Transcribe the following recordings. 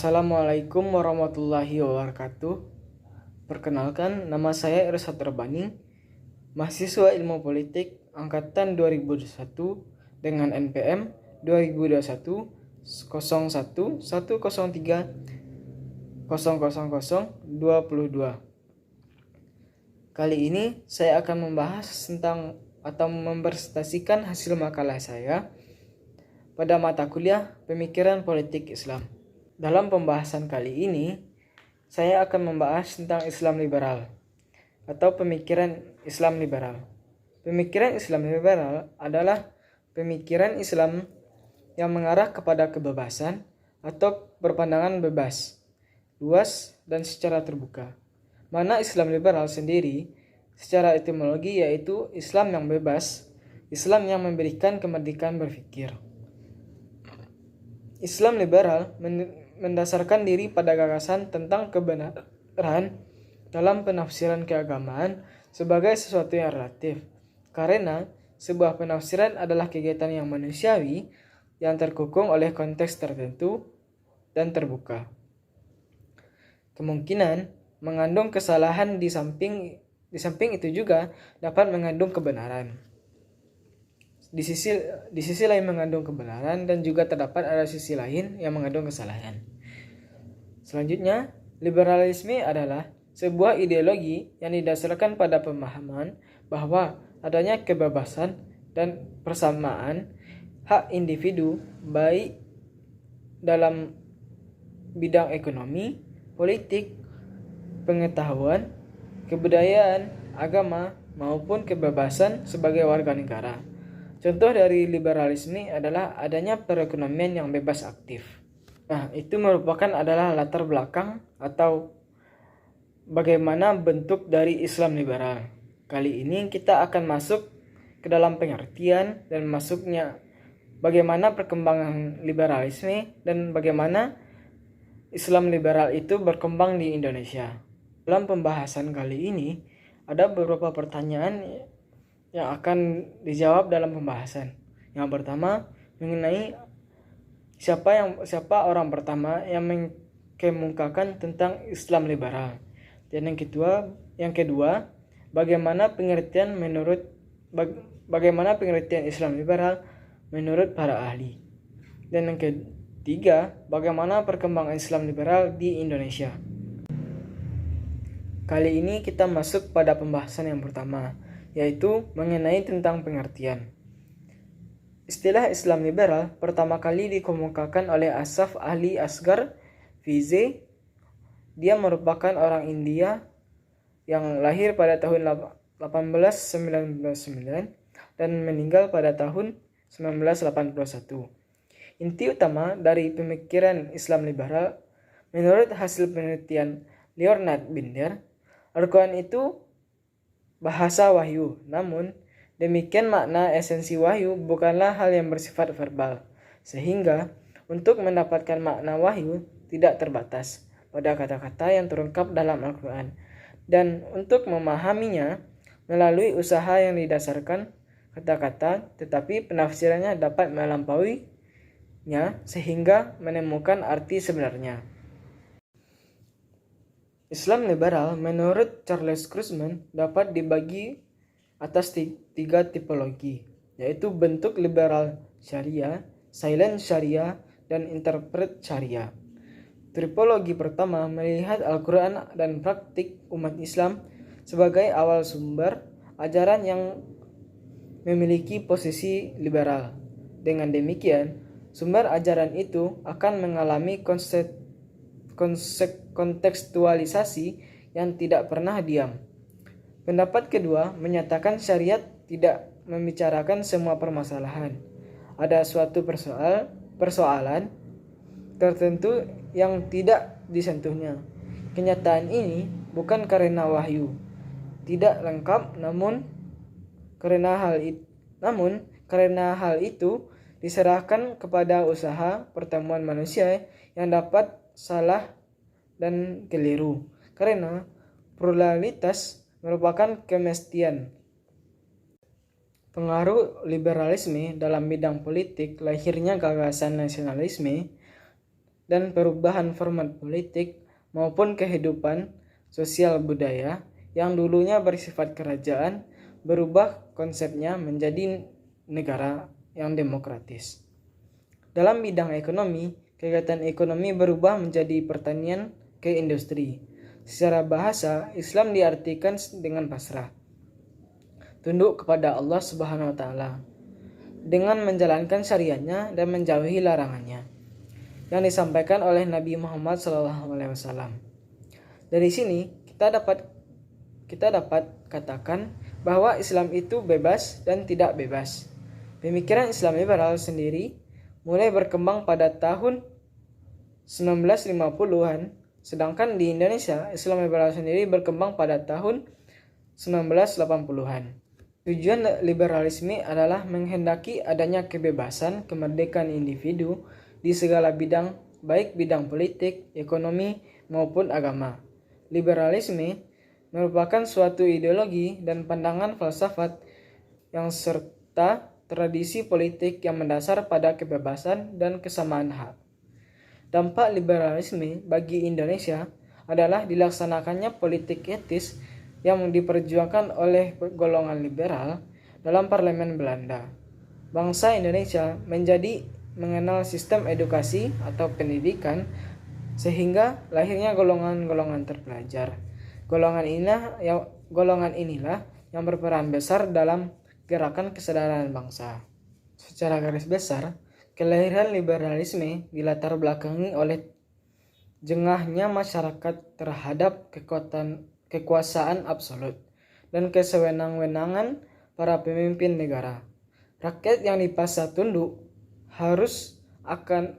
Assalamualaikum warahmatullahi wabarakatuh. Perkenalkan, nama saya Irsad Rabani, mahasiswa Ilmu Politik angkatan 2021 dengan NPM 2021 01 103 00022. Kali ini saya akan membahas tentang atau mempresentasikan hasil makalah saya pada mata kuliah Pemikiran Politik Islam. Dalam pembahasan kali ini, saya akan membahas tentang Islam liberal atau pemikiran Islam liberal. Pemikiran Islam liberal adalah pemikiran Islam yang mengarah kepada kebebasan atau berpandangan bebas, luas, dan secara terbuka. Mana Islam liberal sendiri secara etimologi yaitu Islam yang bebas, Islam yang memberikan kemerdekaan berpikir. Islam liberal mendasarkan diri pada gagasan tentang kebenaran dalam penafsiran keagamaan sebagai sesuatu yang relatif, karena sebuah penafsiran adalah kegiatan yang manusiawi yang terkukung oleh konteks tertentu dan terbuka. Kemungkinan mengandung kesalahan di samping itu juga dapat mengandung kebenaran. Di sisi lain mengandung kebenaran dan juga terdapat ada sisi lain yang mengandung kesalahan. Selanjutnya, liberalisme adalah sebuah ideologi yang didasarkan pada pemahaman bahwa adanya kebebasan dan persamaan hak individu baik dalam bidang ekonomi, politik, pengetahuan, kebudayaan, agama, maupun kebebasan sebagai warga negara. Contoh dari liberalisme adalah adanya perekonomian yang bebas aktif. Nah, itu merupakan adalah latar belakang atau bagaimana bentuk dari Islam liberal. Kali ini kita akan masuk ke dalam pengertian dan masuknya bagaimana perkembangan liberalisme dan bagaimana Islam liberal itu berkembang di Indonesia. Dalam pembahasan kali ini ada beberapa pertanyaan yang akan dijawab dalam pembahasan. Yang pertama, mengenai siapa orang pertama yang mengemukakan tentang Islam liberal. Dan yang kedua, bagaimana pengertian Islam liberal menurut para ahli. Dan yang ketiga, bagaimana perkembangan Islam liberal di Indonesia. Kali ini kita masuk pada pembahasan yang pertama, yaitu mengenai tentang pengertian. Istilah Islam liberal pertama kali dikemukakan oleh Asaf Ali Asghar Fize. Dia merupakan orang India yang lahir pada tahun 1899 dan meninggal pada tahun 1981. Inti utama dari pemikiran Islam liberal menurut hasil penelitian Leonard Binder, Al-Quran itu bahasa wahyu, namun demikian makna esensi wahyu bukanlah hal yang bersifat verbal, sehingga untuk mendapatkan makna wahyu tidak terbatas pada kata-kata yang terungkap dalam Al-Quran, dan untuk memahaminya melalui usaha yang didasarkan kata-kata, tetapi penafsirannya dapat melampauinya sehingga menemukan arti sebenarnya. Islam liberal menurut Charles Krugman dapat dibagi atas tiga tipologi, yaitu bentuk liberal syariah, silent syariah, dan interpret syariah. Tipologi pertama melihat Al-Quran dan praktik umat Islam sebagai awal sumber ajaran yang memiliki posisi liberal. Dengan demikian, sumber ajaran itu akan mengalami kontekstualisasi yang tidak pernah diam. Pendapat kedua menyatakan syariat tidak membicarakan semua permasalahan. Ada suatu persoalan tertentu yang tidak disentuhnya. Kenyataan ini bukan karena wahyu tidak lengkap, namun karena hal itu diserahkan kepada usaha pertemuan manusia yang dapat salah dan keliru, karena pluralitas merupakan kemestian. Pengaruh liberalisme dalam bidang politik, lahirnya gagasan nasionalisme dan perubahan format politik maupun kehidupan sosial budaya yang dulunya bersifat kerajaan berubah konsepnya menjadi negara yang demokratis. Dalam bidang ekonomi, kegiatan ekonomi berubah menjadi pertanian ke industri. Secara bahasa, Islam diartikan dengan pasrah, tunduk kepada Allah Subhanahu wa taala dengan menjalankan syariatnya dan menjauhi larangannya yang disampaikan oleh Nabi Muhammad SAW. Dari sini kita dapat katakan bahwa Islam itu bebas dan tidak bebas. Pemikiran Islam liberal sendiri mulai berkembang pada tahun 1950-an, sedangkan di Indonesia Islam liberal sendiri berkembang pada tahun 1980-an. Tujuan liberalisme adalah menghendaki adanya kebebasan, kemerdekaan individu di segala bidang, baik bidang politik, ekonomi, maupun agama. Liberalisme merupakan suatu ideologi dan pandangan filsafat yang serta tradisi politik yang mendasar pada kebebasan dan kesamaan hak. Dampak liberalisme bagi Indonesia adalah dilaksanakannya politik etis yang diperjuangkan oleh golongan liberal dalam parlemen Belanda. Bangsa Indonesia menjadi mengenal sistem edukasi atau pendidikan sehingga lahirnya golongan-golongan terpelajar. Golongan inilah yang berperan besar dalam gerakan kesadaran bangsa. Secara garis besar, kelahiran liberalisme dilatar belakangi oleh jengahnya masyarakat terhadap kekuasaan absolut dan kesewenang-wenangan para pemimpin negara. Rakyat yang dipaksa tunduk haus akan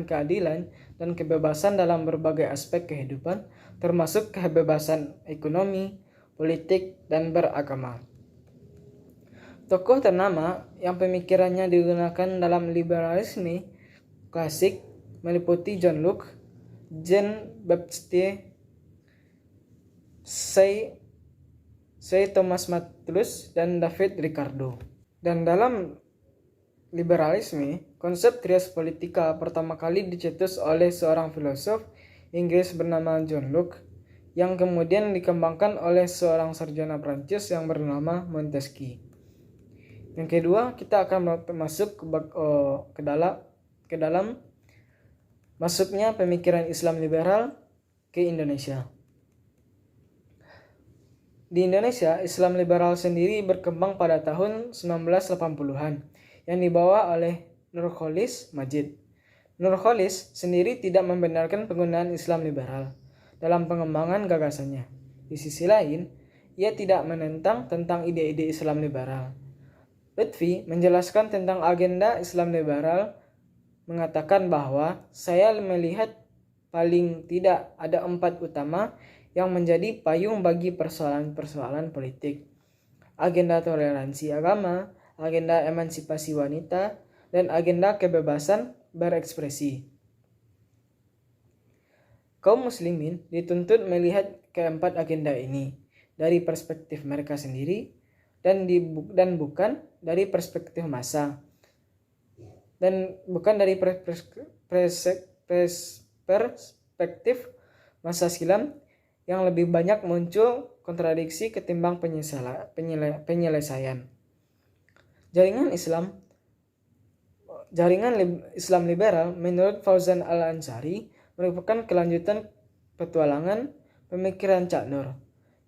keadilan dan kebebasan dalam berbagai aspek kehidupan, termasuk kebebasan ekonomi, politik, dan beragama. Tokoh ternama yang pemikirannya digunakan dalam liberalisme klasik meliputi John Locke, Jean Baptiste, Say Thomas Malthus, dan David Ricardo. Dan dalam liberalisme, konsep trias politika pertama kali dicetus oleh seorang filosof Inggris bernama John Locke, yang kemudian dikembangkan oleh seorang sarjana Prancis yang bernama Montesquieu. Yang kedua, kita akan masuk ke dalam masuknya pemikiran Islam liberal ke Indonesia. Di Indonesia, Islam liberal sendiri berkembang pada tahun 1980-an yang dibawa oleh Nurcholish Madjid. Nurcholish sendiri tidak membenarkan penggunaan Islam liberal dalam pengembangan gagasannya. Di sisi lain, ia tidak menentang tentang ide-ide Islam liberal. Lutfi menjelaskan tentang agenda Islam liberal, mengatakan bahwa saya melihat paling tidak ada 4 utama yang menjadi payung bagi persoalan-persoalan politik. Agenda toleransi agama, agenda emansipasi wanita, dan agenda kebebasan berekspresi. Kaum muslimin dituntut melihat keempat agenda ini dari perspektif mereka sendiri dan bukan dari perspektif massa, dan bukan dari perspektif massa silam yang lebih banyak muncul kontradiksi ketimbang penyelesaian. Jaringan Islam liberal menurut Fauzan Al-Ansari merupakan kelanjutan petualangan pemikiran Cak Nur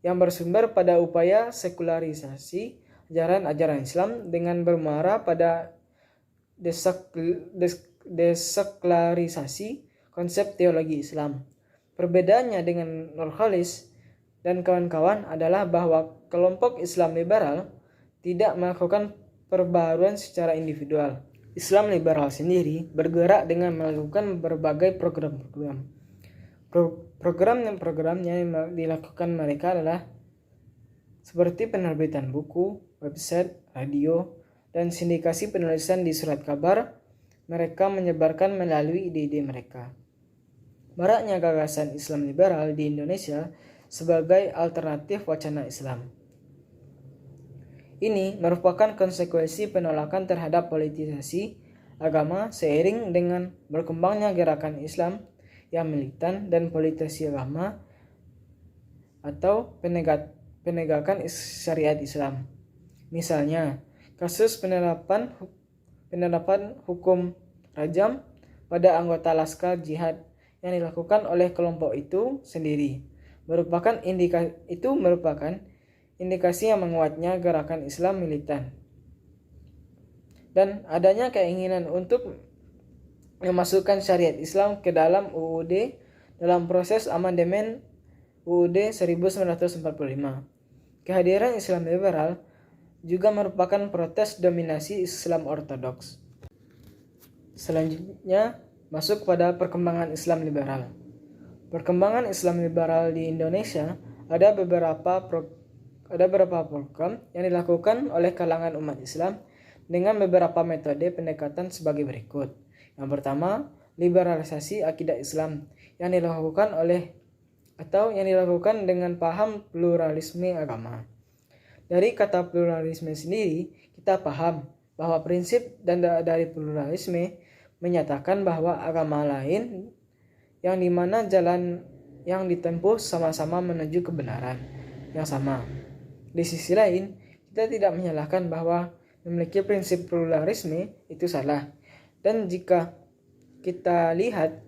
yang bersumber pada upaya sekularisasi ajaran-ajaran Islam dengan bermuara pada deseklarisasi konsep teologi Islam. Perbedaannya dengan Nurcholish dan kawan-kawan adalah bahwa kelompok Islam liberal tidak melakukan perbaharuan secara individual. Islam liberal sendiri bergerak dengan melakukan berbagai program-program. Program-programnya yang dilakukan mereka adalah seperti penerbitan buku, website, radio, dan sindikasi penulisan di surat kabar. Mereka menyebarkan melalui ide-ide mereka. Maraknya gagasan Islam liberal di Indonesia sebagai alternatif wacana Islam. Ini merupakan konsekuensi penolakan terhadap politisasi agama seiring dengan berkembangnya gerakan Islam yang militan dan politisasi agama atau penegakan syariat Islam. Misalnya, kasus penerapan hukum rajam pada anggota Laskar Jihad yang dilakukan oleh kelompok itu sendiri merupakan indikasi yang menguatnya gerakan Islam militan dan adanya keinginan untuk memasukkan syariat Islam ke dalam UUD dalam proses amandemen UUD 1945. Kehadiran Islam liberal juga merupakan protes dominasi Islam ortodoks. Selanjutnya, masuk pada perkembangan Islam liberal. Perkembangan Islam liberal di Indonesia ada beberapa program yang dilakukan oleh kalangan umat Islam dengan beberapa metode pendekatan sebagai berikut. Yang pertama, liberalisasi akidah Islam yang dilakukan dengan paham pluralisme agama. Dari kata pluralisme sendiri, kita paham bahwa prinsip dari pluralisme menyatakan bahwa agama lain yang dimana jalan yang ditempuh sama-sama menuju kebenaran yang sama. Di sisi lain, kita tidak menyalahkan bahwa memiliki prinsip pluralisme itu salah. Dan jika kita lihat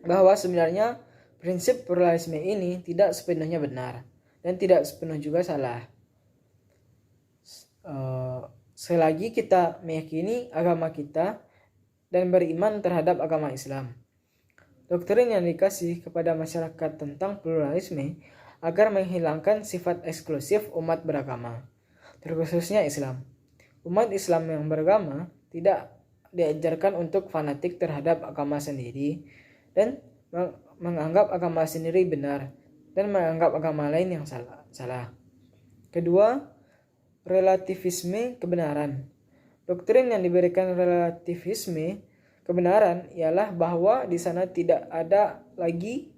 bahwa sebenarnya prinsip pluralisme ini tidak sepenuhnya benar dan tidak sepenuhnya juga salah. Selagi kita meyakini agama kita dan beriman terhadap agama Islam. Doktrin yang dikasih kepada masyarakat tentang pluralisme agar menghilangkan sifat eksklusif umat beragama, terkhususnya Islam. Umat Islam yang beragama tidak diajarkan untuk fanatik terhadap agama sendiri dan menganggap agama sendiri benar dan menganggap agama lain yang salah. Kedua, relativisme kebenaran. Doktrin yang diberikan relativisme kebenaran ialah bahwa di sana tidak ada lagi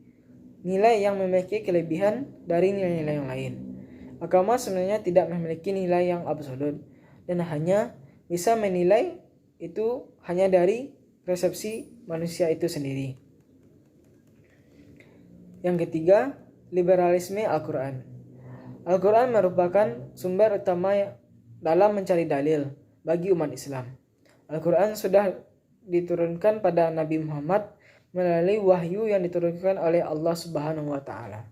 nilai yang memiliki kelebihan dari nilai-nilai yang lain. Agama sebenarnya tidak memiliki nilai yang absolut dan hanya bisa menilai itu hanya dari persepsi manusia itu sendiri. Yang ketiga, liberalisme Al-Quran. Al-Quran merupakan sumber utama dalam mencari dalil bagi umat Islam. Al-Quran sudah diturunkan pada Nabi Muhammad melalui wahyu yang diturunkan oleh Allah Subhanahu wa taala.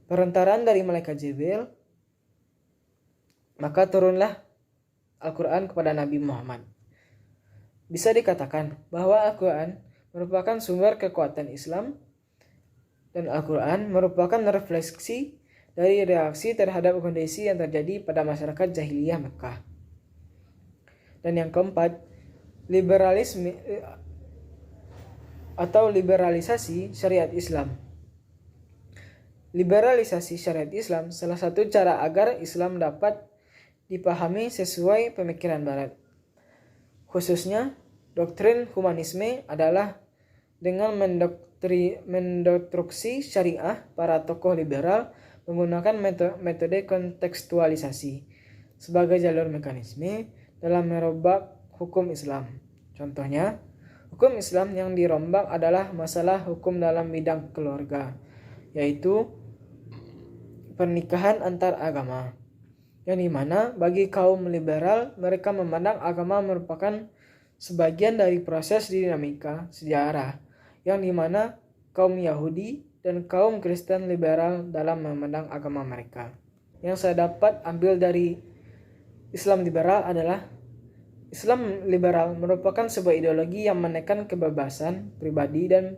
Perantaraan dari malaikat Jibril, maka turunlah Al-Quran kepada Nabi Muhammad. Bisa dikatakan bahwa Al-Quran merupakan sumber kekuatan Islam dan Al-Quran merupakan refleksi dari reaksi terhadap kondisi yang terjadi pada masyarakat jahiliyah Mekah. Dan yang keempat, liberalisme atau liberalisasi syariat Islam. Liberalisasi syariat Islam salah satu cara agar Islam dapat dipahami sesuai pemikiran Barat. Khususnya, doktrin humanisme adalah dengan mendoktruksi syariah para tokoh liberal menggunakan metode kontekstualisasi sebagai jalur mekanisme dalam merombak hukum Islam. Contohnya, hukum Islam yang dirombak adalah masalah hukum dalam bidang keluarga, yaitu pernikahan antar agama, yang dimana bagi kaum liberal mereka memandang agama merupakan sebagian dari proses dinamika sejarah, yang dimana kaum Yahudi dan kaum Kristen liberal dalam memandang agama mereka. Yang saya dapat ambil dari Islam liberal adalah Islam liberal merupakan sebuah ideologi yang menekan kebebasan pribadi dan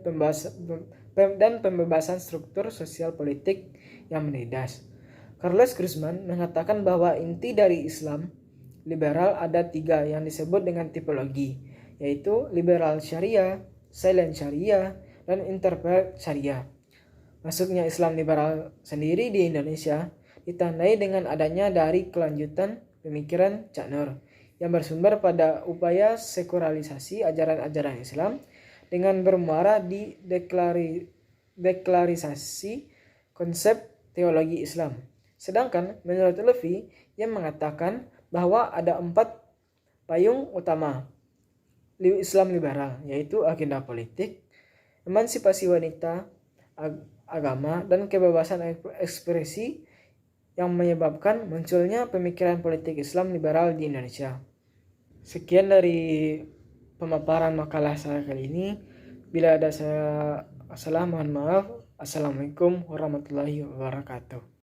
pembebasan struktur sosial politik yang menindas. Carlos Guzman mengatakan bahwa inti dari Islam liberal ada 3 yang disebut dengan tipologi, yaitu liberal syariah, silent syariah, dan interpret syariah. Masuknya Islam liberal sendiri di Indonesia ditandai dengan adanya dari kelanjutan pemikiran Cak Nur yang bersumber pada upaya sekularisasi ajaran-ajaran Islam dengan bermuara di deklarisasi konsep teologi Islam. Sedangkan menurut Levy yang mengatakan bahwa ada 4 payung utama, Islam liberal, yaitu agenda politik, emansipasi wanita, agama, dan kebebasan ekspresi yang menyebabkan munculnya pemikiran politik Islam liberal di Indonesia. Sekian dari pemaparan makalah saya kali ini. Bila ada salah, mohon maaf. Assalamualaikum warahmatullahi wabarakatuh.